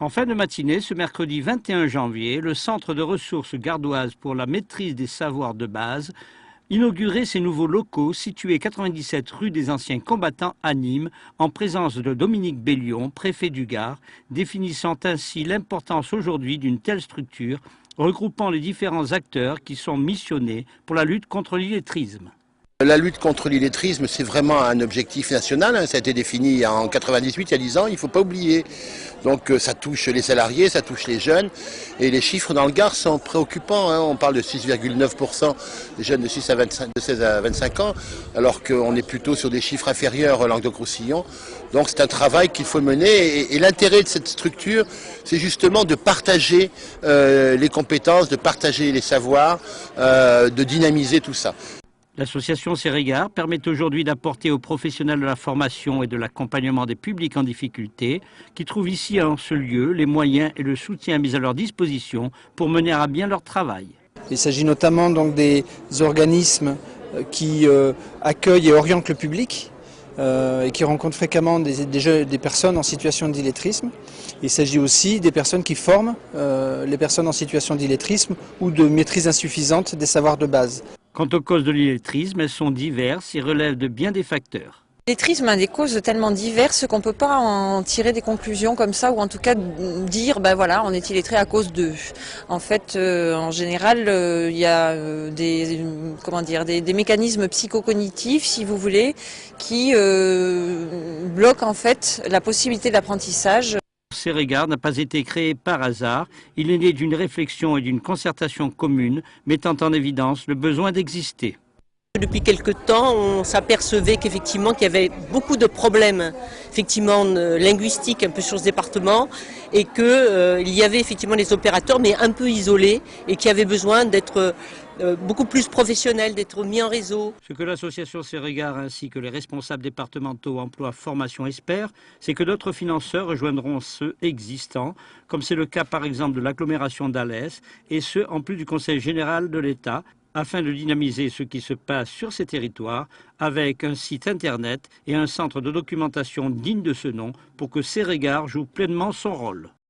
En fin de matinée, ce mercredi 21 janvier, le Centre de ressources gardoises pour la maîtrise des savoirs de base inaugurait ses nouveaux locaux situés 97 rue des Anciens Combattants à Nîmes, en présence de Dominique Bellion, préfet du Gard, définissant ainsi l'importance aujourd'hui d'une telle structure, regroupant les différents acteurs qui sont missionnés pour la lutte contre l'illettrisme. La lutte contre l'illettrisme, c'est vraiment un objectif national. Ça a été défini en 98, il y a 10 ans, il ne faut pas oublier. Donc ça touche les salariés, ça touche les jeunes. Et les chiffres dans le Gard sont préoccupants. On parle de 6,9% des jeunes de 16 à 25 ans, alors qu'on est plutôt sur des chiffres inférieurs au Languedoc-Roussillon. Donc c'est un travail qu'il faut mener. Et l'intérêt de cette structure, c'est justement de partager les compétences, de partager les savoirs, de dynamiser tout ça. L'association Cérégard permet aujourd'hui d'apporter aux professionnels de la formation et de l'accompagnement des publics en difficulté, qui trouvent ici en ce lieu les moyens et le soutien mis à leur disposition pour mener à bien leur travail. Il s'agit notamment donc des organismes qui accueillent et orientent le public et qui rencontrent fréquemment des personnes en situation d'illettrisme. Il s'agit aussi des personnes qui forment les personnes en situation d'illettrisme ou de maîtrise insuffisante des savoirs de base. Quant aux causes de l'illettrisme, elles sont diverses et relèvent de bien des facteurs. L'illettrisme a des causes tellement diverses qu'on ne peut pas en tirer des conclusions comme ça, ou en tout cas dire ben voilà, on est illettré à cause d'eux. En fait, en général, il y a des mécanismes psychocognitifs, si vous voulez, qui bloquent en fait la possibilité d'apprentissage. Cérégard n'a pas été créé par hasard, il est né d'une réflexion et d'une concertation commune mettant en évidence le besoin d'exister. Depuis quelque temps, on s'apercevait qu'effectivement qu'il y avait beaucoup de problèmes effectivement linguistiques un peu sur ce département et qu'il y avait effectivement des opérateurs mais un peu isolés et qui avaient besoin d'être beaucoup plus professionnels, d'être mis en réseau. Ce que l'association Cérégard ainsi que les responsables départementaux emploi formation espèrent, c'est que d'autres financeurs rejoindront ceux existants, comme c'est le cas par exemple de l'agglomération d'Alès, et ce en plus du Conseil général de l'État, afin de dynamiser ce qui se passe sur ces territoires avec un site internet et un centre de documentation digne de ce nom pour que Cérégard joue pleinement son rôle.